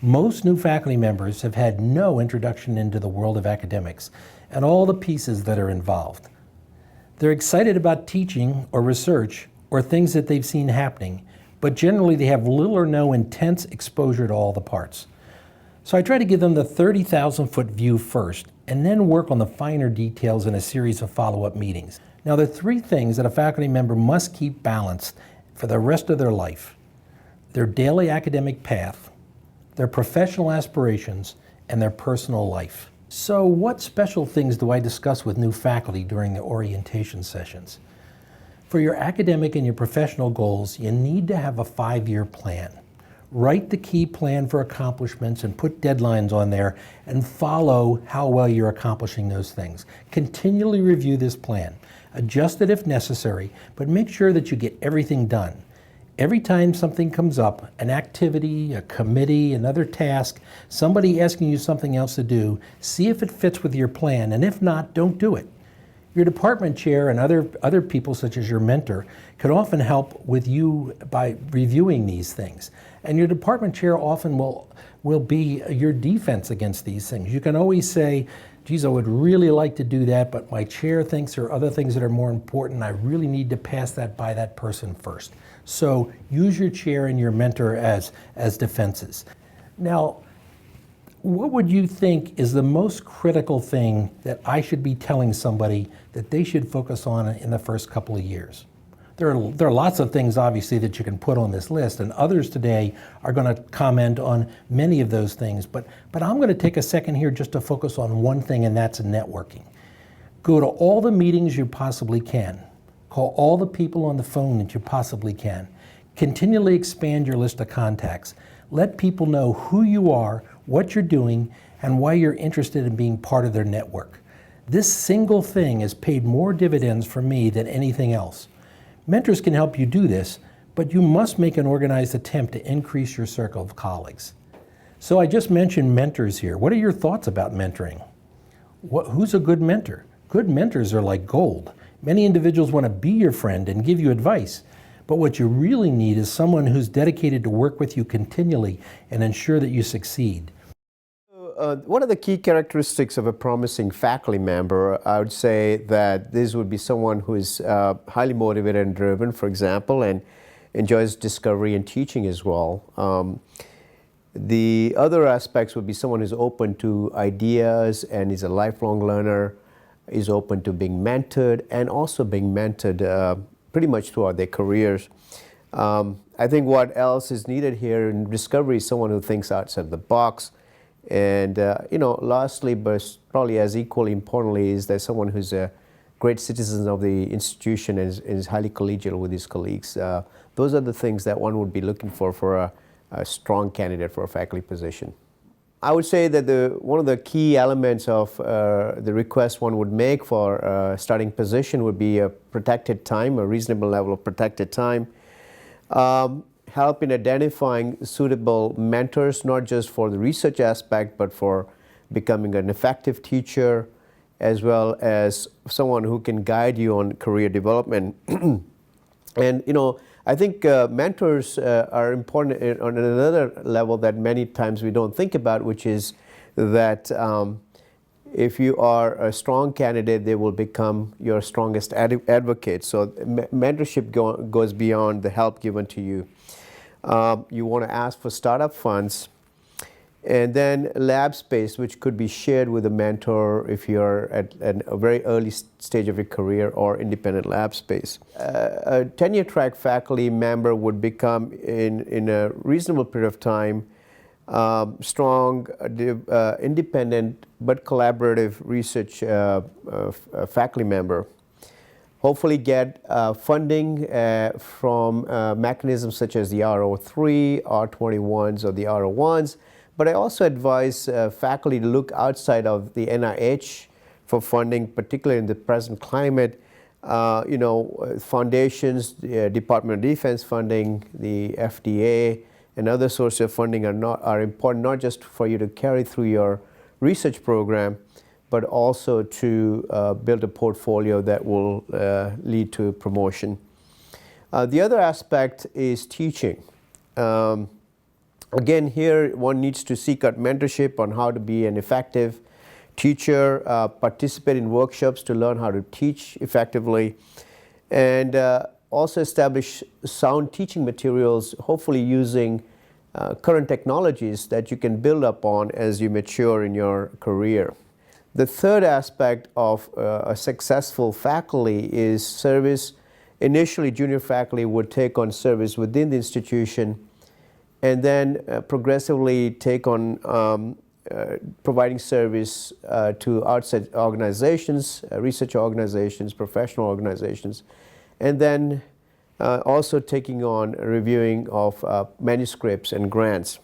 Most new faculty members have had no introduction into the world of academics and all the pieces that are involved. They're excited about teaching or research or things that they've seen happening, but generally they have little or no intense exposure to all the parts. So I try to give them the 30,000-foot view first and then work on the finer details in a series of follow-up meetings. Now, there are three things that a faculty member must keep balanced for the rest of their life: their daily academic path, their professional aspirations, and their personal life. So what special things do I discuss with new faculty during the orientation sessions? For your academic and your professional goals, you need to have a 5-year plan. Write the key plan for accomplishments and put deadlines on there and follow how well you're accomplishing those things. Continually review this plan. Adjust it if necessary, but make sure that you get everything done. Every time something comes up, an activity, a committee, another task, somebody asking you something else to do, see if it fits with your plan, and if not, don't do it. Your department chair and other people, such as your mentor, can often help with you by reviewing these things. And your department chair often will be your defense against these things. You can always say, geez, I would really like to do that, but my chair thinks there are other things that are more important. I really need to pass that by that person first. So use your chair and your mentor as defenses. Now, what would you think is the most critical thing that I should be telling somebody that they should focus on in the first couple of years? There are lots of things, obviously, that you can put on this list, and others today are going to comment on many of those things. But I'm going to take a second here just to focus on one thing, and that's networking. Go to all the meetings you possibly can. Call all the people on the phone that you possibly can. Continually expand your list of contacts. Let people know who you are, what you're doing, and why you're interested in being part of their network. This single thing has paid more dividends for me than anything else. Mentors can help you do this, but you must make an organized attempt to increase your circle of colleagues. So I just mentioned mentors here. What are your thoughts about mentoring? Who's a good mentor? Good mentors are like gold. Many individuals want to be your friend and give you advice, but what you really need is someone who's dedicated to work with you continually and ensure that you succeed. One of the key characteristics of a promising faculty member, I would say that this would be someone who is highly motivated and driven, for example, and enjoys discovery and teaching as well. The other aspects would be someone who's open to ideas and is a lifelong learner, is open to being mentored and also being mentored pretty much throughout their careers. I think what else is needed here in discovery is someone who thinks outside the box. And lastly, but probably as equally importantly, is that someone who's a great citizen of the institution and is highly collegial with his colleagues. Those are the things that one would be looking for a strong candidate for a faculty position. I would say that one of the key elements of the request one would make for a starting position would be a protected time, a reasonable level of protected time. Help in identifying suitable mentors, not just for the research aspect, but for becoming an effective teacher, as well as someone who can guide you on career development. And I think mentors are important on another level that many times we don't think about, which is that if you are a strong candidate, they will become your strongest advocate. So mentorship goes beyond the help given to you. You want to ask for startup funds, and then lab space, which could be shared with a mentor if you're at a very early stage of your career, or independent lab space. A tenure track faculty member would become, in a reasonable period of time, strong, independent but collaborative research faculty member. Hopefully get funding from mechanisms such as the R03, R21s, or the R01s. But I also advise faculty to look outside of the NIH for funding, particularly in the present climate. Foundations, the Department of Defense funding, the FDA, and other sources of funding are important, not just for you to carry through your research program, but also to build a portfolio that will lead to promotion. The other aspect is teaching. Again, here one needs to seek out mentorship on how to be an effective teacher, participate in workshops to learn how to teach effectively, and also establish sound teaching materials, hopefully using current technologies that you can build upon as you mature in your career. The third aspect of a successful faculty is service. Initially, junior faculty would take on service within the institution and then progressively take on providing service to outside organizations, research organizations, professional organizations, and then also taking on reviewing of manuscripts and grants.